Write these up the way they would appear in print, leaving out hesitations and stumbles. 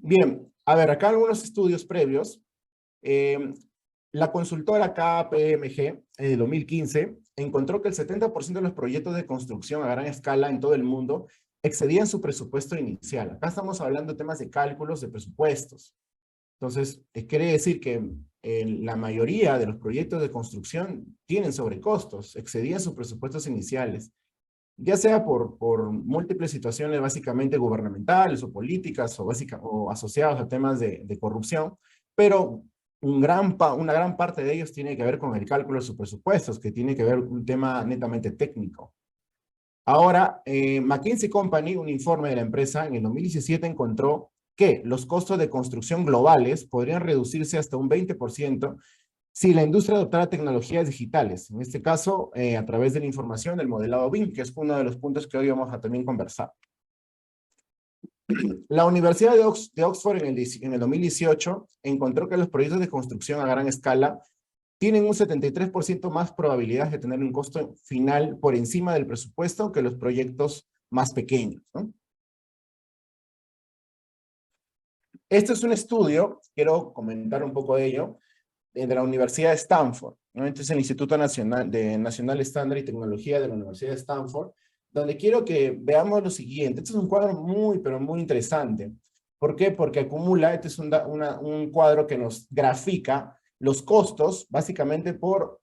Bien, a ver, acá algunos estudios previos. Eh, la consultora KPMG en el 2015 encontró que el 70% de los proyectos de construcción a gran escala en todo el mundo excedían su presupuesto inicial. Acá estamos hablando de temas de cálculos de presupuestos. Entonces, quiere decir que la mayoría de los proyectos de construcción tienen sobrecostos, excedían sus presupuestos iniciales, ya sea por múltiples situaciones básicamente gubernamentales o políticas o asociados a temas de corrupción, pero una gran parte de ellos tiene que ver con el cálculo de sus presupuestos, que tiene que ver con un tema netamente técnico. Ahora, McKinsey Company, un informe de la empresa, en el 2017 encontró que los costos de construcción globales podrían reducirse hasta un 20% si la industria adoptara tecnologías digitales, en este caso a través de la información del modelado BIM, que es uno de los puntos que hoy vamos a también conversar. La Universidad de Oxford en el 2018 encontró que los proyectos de construcción a gran escala tienen un 73% más probabilidades de tener un costo final por encima del presupuesto que los proyectos más pequeños, ¿no? Este es un estudio, quiero comentar un poco de ello, de la Universidad de Stanford, ¿no? Este es el Instituto Nacional Estándar y Tecnología de la Universidad de Stanford, donde quiero que veamos lo siguiente. Este es un cuadro muy, pero muy interesante. ¿Por qué? Porque acumula, este es un cuadro que nos grafica los costos, básicamente por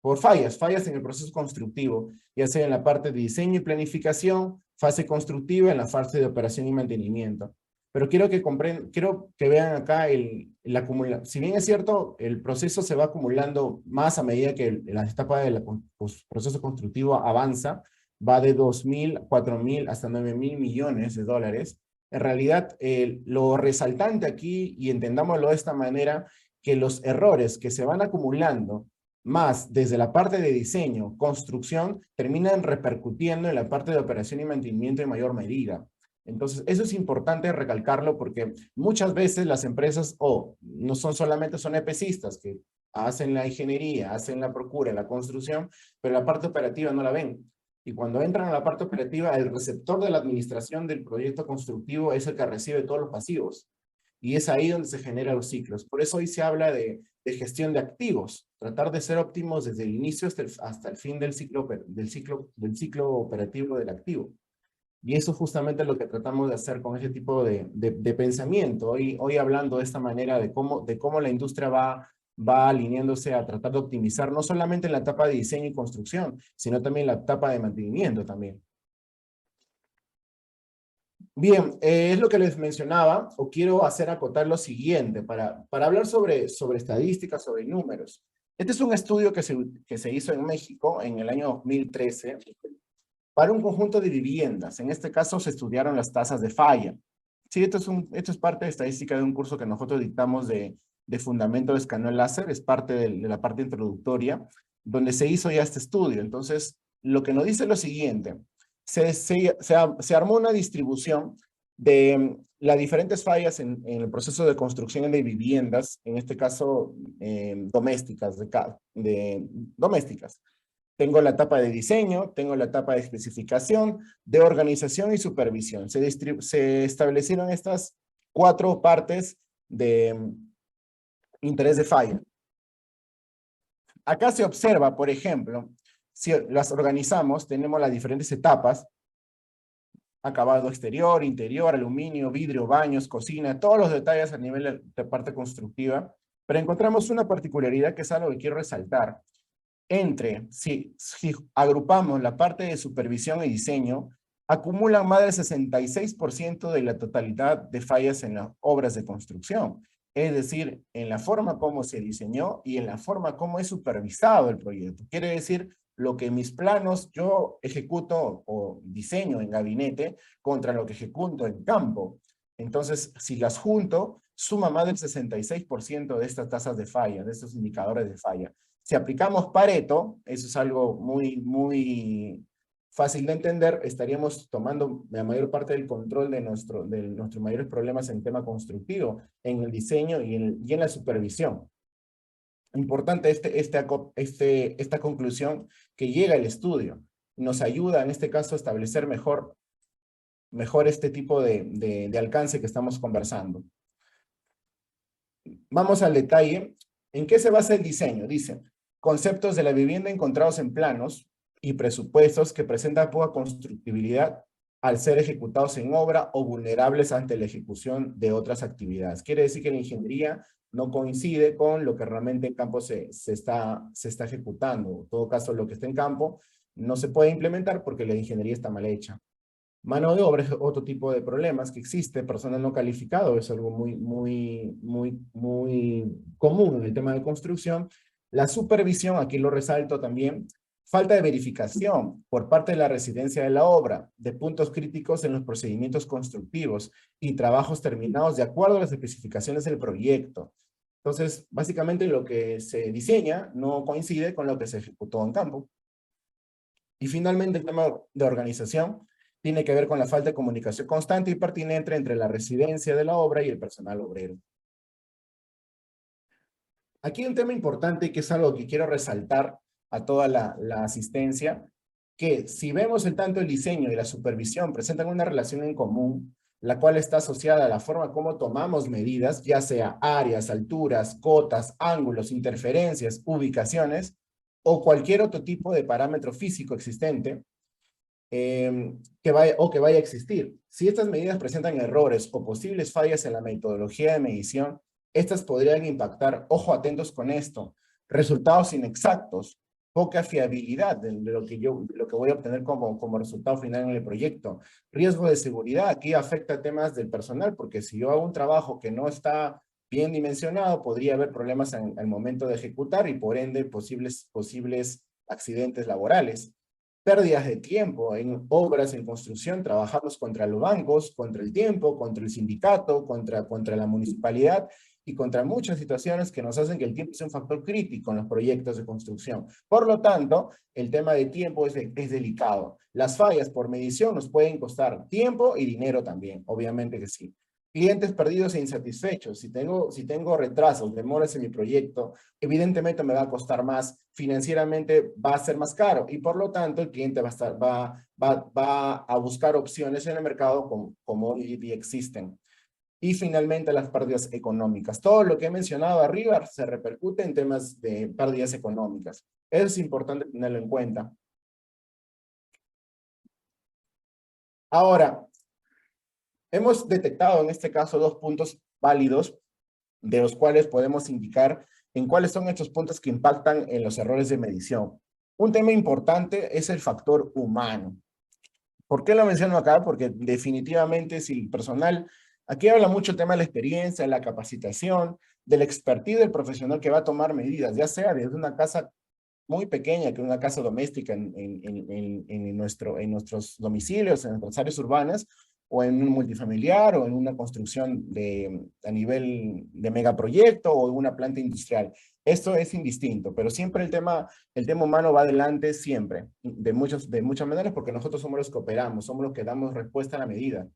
por fallas en el proceso constructivo, ya sea en la parte de diseño y planificación, fase constructiva, en la fase de operación y mantenimiento. Pero quiero que vean acá la acumulación. Si bien es cierto, el proceso se va acumulando más a medida que la etapa del proceso constructivo avanza, va de 2.000, 4.000 hasta 9.000 millones de dólares. En realidad, lo resaltante aquí, y entendámoslo de esta manera, que los errores que se van acumulando más desde la parte de diseño, construcción, terminan repercutiendo en la parte de operación y mantenimiento en mayor medida. Entonces, eso es importante recalcarlo porque muchas veces las empresas no son solamente son EPCistas que hacen la ingeniería, hacen la procura, la construcción, pero la parte operativa no la ven. Y cuando entran a la parte operativa, el receptor de la administración del proyecto constructivo es el que recibe todos los pasivos. Y es ahí donde se generan los ciclos. Por eso hoy se habla de gestión de activos, tratar de ser óptimos desde el inicio hasta el fin del ciclo operativo del activo. Y eso es justamente lo que tratamos de hacer con ese tipo de pensamiento. Hoy hablando de esta manera de cómo la industria va alineándose a tratar de optimizar, no solamente en la etapa de diseño y construcción, sino también en la etapa de mantenimiento también. Bien, es lo que les mencionaba, o quiero hacer acotar lo siguiente, para hablar sobre estadísticas, sobre números. Este es un estudio que se hizo en México en el año 2013, para un conjunto de viviendas. En este caso se estudiaron las tasas de falla. Sí, esto es parte de estadística de un curso que nosotros dictamos de fundamento de escaneo láser, es parte de la parte introductoria, donde se hizo ya este estudio. Entonces, lo que nos dice es lo siguiente, se armó una distribución de las diferentes fallas en el proceso de construcción de viviendas, en este caso domésticas, domésticas. Tengo la etapa de diseño, tengo la etapa de especificación, de organización y supervisión. Se establecieron estas 4 partes de interés de falla. Acá se observa, por ejemplo, si las organizamos, tenemos las diferentes etapas: acabado exterior, interior, aluminio, vidrio, baños, cocina, todos los detalles a nivel de parte constructiva, pero encontramos una particularidad que es algo que quiero resaltar. Si agrupamos la parte de supervisión y diseño, acumulan más del 66% de la totalidad de fallas en las obras de construcción. Es decir, en la forma como se diseñó y en la forma como es supervisado el proyecto. Quiere decir, lo que mis planos yo ejecuto o diseño en gabinete contra lo que ejecuto en campo. Entonces, si las junto, suma más del 66% de estas tasas de falla, de estos indicadores de falla. Si aplicamos Pareto, eso es algo muy fácil de entender, estaríamos tomando la mayor parte del control de nuestros mayores problemas en tema constructivo, en el diseño y en la supervisión. Importante esta conclusión que llega al estudio. Nos ayuda en este caso a establecer mejor mejor este tipo de alcance que estamos conversando. Vamos al detalle. ¿En qué se basa el diseño? Dice, conceptos de la vivienda encontrados en planos y presupuestos que presentan poca constructibilidad al ser ejecutados en obra o vulnerables ante la ejecución de otras actividades. Quiere decir que la ingeniería no coincide con lo que realmente en campo se está ejecutando. En todo caso, lo que está en campo no se puede implementar porque la ingeniería está mal hecha. Mano de obra es otro tipo de problemas que existe, personal no calificado, es algo muy común en el tema de construcción. La supervisión, aquí lo resalto también, falta de verificación por parte de la residencia de la obra, de puntos críticos en los procedimientos constructivos y trabajos terminados de acuerdo a las especificaciones del proyecto. Entonces, básicamente lo que se diseña no coincide con lo que se ejecutó en campo. Y finalmente el tema de organización tiene que ver con la falta de comunicación constante y pertinente entre la residencia de la obra y el personal obrero. Aquí hay un tema importante que es algo que quiero resaltar a toda la asistencia, que si vemos tanto el diseño y la supervisión presentan una relación en común, la cual está asociada a la forma como tomamos medidas, ya sea áreas, alturas, cotas, ángulos, interferencias, ubicaciones, o cualquier otro tipo de parámetro físico existente, que vaya a existir. Si estas medidas presentan errores o posibles fallas en la metodología de medición, estas podrían impactar, ojo atentos con esto, resultados inexactos, poca fiabilidad de lo que voy a obtener como resultado final en el proyecto. Riesgo de seguridad, aquí afecta temas del personal, porque si yo hago un trabajo que no está bien dimensionado, podría haber problemas al momento de ejecutar y por ende posibles accidentes laborales. Pérdidas de tiempo en obras, en construcción, trabajamos contra los bancos, contra el tiempo, contra el sindicato, contra la municipalidad y contra muchas situaciones que nos hacen que el tiempo sea un factor crítico en los proyectos de construcción. Por lo tanto, el tema de tiempo es delicado. Las fallas por medición nos pueden costar tiempo y dinero también, obviamente que sí. Clientes perdidos e insatisfechos. Si tengo retrasos, demoras en mi proyecto, evidentemente me va a costar más, financieramente va a ser más caro y por lo tanto el cliente va a buscar opciones en el mercado como hoy día existen. Y finalmente las pérdidas económicas. Todo lo que he mencionado arriba se repercute en temas de pérdidas económicas. Eso es importante tenerlo en cuenta. Ahora, hemos detectado en este caso dos puntos válidos de los cuales podemos indicar en cuáles son estos puntos que impactan en los errores de medición. Un tema importante es el factor humano. ¿Por qué lo menciono acá? Porque definitivamente si el personal, aquí habla mucho el tema de la experiencia, de la capacitación, del expertise del profesional que va a tomar medidas, ya sea desde una casa muy pequeña, que una casa doméstica en nuestros domicilios, en nuestras áreas urbanas, o en un multifamiliar, o en una construcción a nivel de megaproyecto, o en una planta industrial. Esto es indistinto, pero siempre el tema humano va adelante siempre, de muchas maneras, porque nosotros somos los que operamos, somos los que damos respuesta a la medida.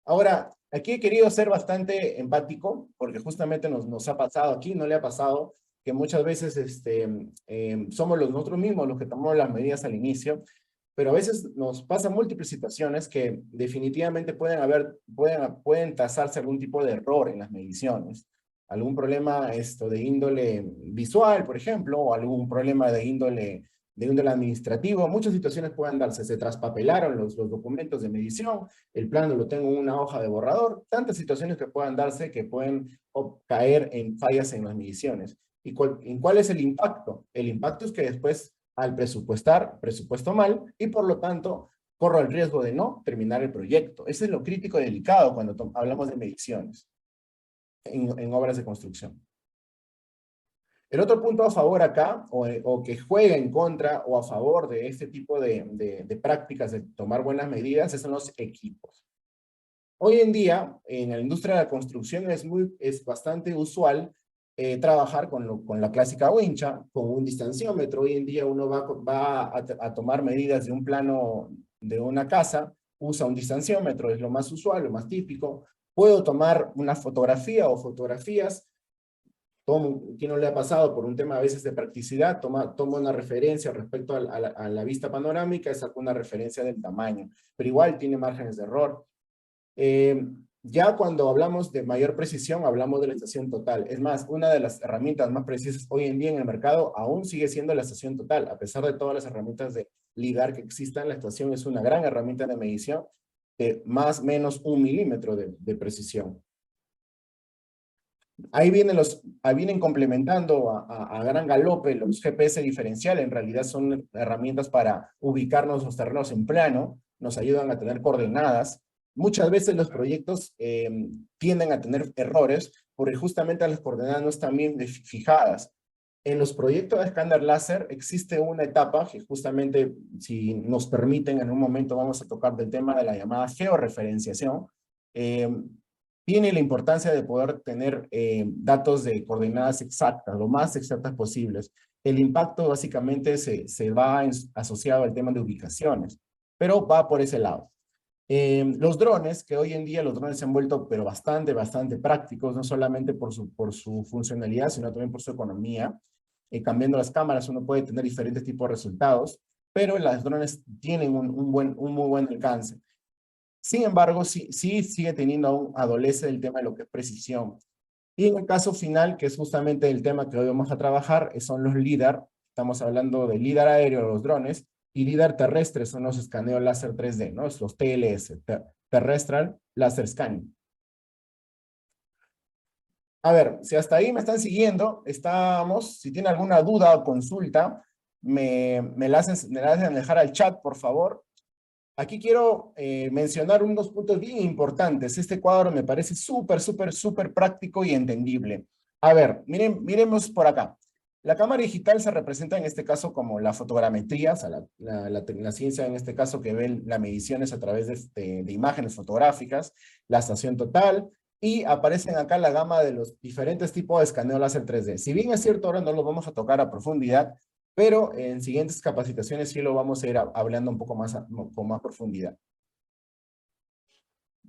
Ahora, aquí he querido ser bastante empático, porque justamente nos ha pasado aquí, no le ha pasado, que muchas veces somos nosotros mismos los que tomamos las medidas al inicio, pero a veces nos pasan múltiples situaciones que definitivamente pueden tasarse algún tipo de error en las mediciones. Algún problema de índole visual, por ejemplo, o algún problema de índole administrativo. Muchas situaciones pueden darse. Se traspapelaron los documentos de medición, el plano lo tengo en una hoja de borrador. Tantas situaciones que puedan darse que pueden caer en fallas en las mediciones. ¿Cuál es el impacto? El impacto es que después al presupuesto mal y por lo tanto corro el riesgo de no terminar el proyecto. Ese es lo crítico y delicado cuando hablamos de mediciones en obras de construcción. El otro punto a favor acá, o que juega en contra o a favor de este tipo de prácticas de tomar buenas medidas, son los equipos. Hoy en día, en la industria de la construcción es bastante usual trabajar con la clásica wincha, con un distanciómetro. Hoy en día uno va a tomar medidas de un plano de una casa, usa un distanciómetro, es lo más usual, lo más típico. Puedo tomar una fotografía o fotografías ¿quién no le ha pasado por un tema a veces de practicidad? Toma una referencia respecto a la vista panorámica y saca una referencia del tamaño, pero igual tiene márgenes de error. Ya cuando hablamos de mayor precisión, hablamos de la estación total. Es más, una de las herramientas más precisas hoy en día en el mercado aún sigue siendo la estación total. A pesar de todas las herramientas de LIDAR que existan, la estación es una gran herramienta de medición de más o menos 1 milímetro de precisión. Ahí vienen complementando a gran galope los GPS diferencial. En realidad son herramientas para ubicarnos los terrenos en plano, nos ayudan a tener coordenadas. Muchas veces los proyectos tienden a tener errores porque justamente las coordenadas no están bien fijadas. En los proyectos de escáner láser existe una etapa que justamente, si nos permiten, en un momento vamos a tocar del tema de la llamada georreferenciación. Tiene la importancia de poder tener datos de coordenadas exactas, lo más exactas posibles. El impacto básicamente se va asociado al tema de ubicaciones, pero va por ese lado. Los drones, que hoy en día los drones se han vuelto pero bastante prácticos, no solamente por su funcionalidad, sino también por su economía. Cambiando las cámaras uno puede tener diferentes tipos de resultados, pero los drones tienen un muy buen alcance. Sin embargo, sí sigue teniendo aún, adolece del tema de lo que es precisión. Y en el caso final, que es justamente el tema que hoy vamos a trabajar, son los LIDAR. Estamos hablando de LIDAR aéreo, los drones, y LIDAR terrestre son los escaneos láser 3D, ¿no? Es los TLS, Terrestrial Laser Scanning. A ver, si hasta ahí me están siguiendo, si tienen alguna duda o consulta, me la hacen dejar al chat, por favor. Aquí quiero mencionar unos puntos bien importantes. Este cuadro me parece súper práctico y entendible. A ver, miremos por acá. La cámara digital se representa en este caso como la fotogrametría, o sea, la ciencia en este caso que ve las mediciones a través de imágenes fotográficas, la estación total, y aparecen acá la gama de los diferentes tipos de escaneo láser 3D. Si bien es cierto, ahora no lo vamos a tocar a profundidad, pero en siguientes capacitaciones sí lo vamos a ir hablando un poco más con más profundidad.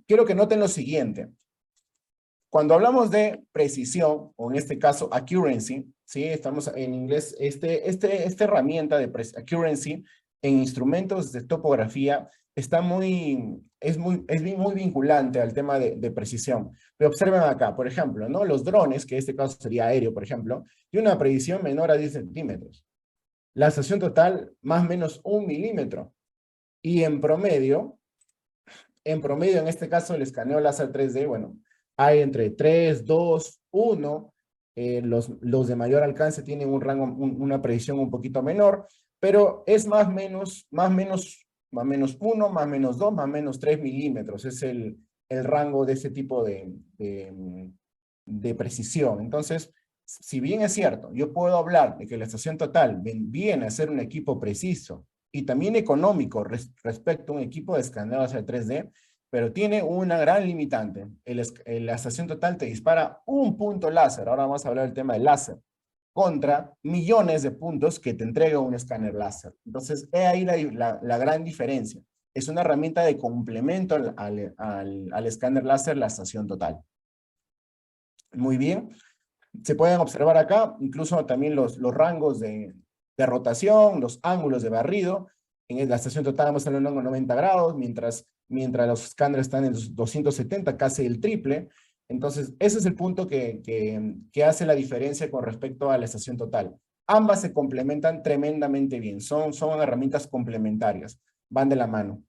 Quiero que noten lo siguiente. Cuando hablamos de precisión, o en este caso accuracy, ¿sí? Estamos en inglés, esta herramienta de accuracy en instrumentos de topografía está muy vinculante al tema de precisión. Pero observen acá, por ejemplo, ¿no? Los drones, que en este caso sería aéreo, por ejemplo, tiene una precisión menor a 10 centímetros. La estación total, más o menos 1 milímetro. Y en promedio, en este caso, el escaneo láser 3D, bueno, hay entre 3, 2, 1. Los de mayor alcance tienen un rango, una precisión un poquito menor, pero es más o menos 1, más o menos 2, más o menos 3 milímetros. Es el rango de ese tipo de precisión. Entonces, si bien es cierto, yo puedo hablar de que la estación total viene a ser un equipo preciso y también económico respecto a un equipo de escaneo hacia 3D, pero tiene una gran limitante. La estación total te dispara un punto láser, ahora vamos a hablar del tema del láser, contra millones de puntos que te entrega un escáner láser. Entonces, he ahí la gran diferencia. Es una herramienta de complemento al escáner láser, la estación total. Muy bien. Se pueden observar acá incluso también los rangos de rotación, los ángulos de barrido. En la estación total vamos a hablando de 90 grados, mientras los escáneres están en los 270, casi el triple. Entonces, ese es el punto que hace la diferencia con respecto a la estación total. Ambas se complementan tremendamente bien, son herramientas complementarias, van de la mano.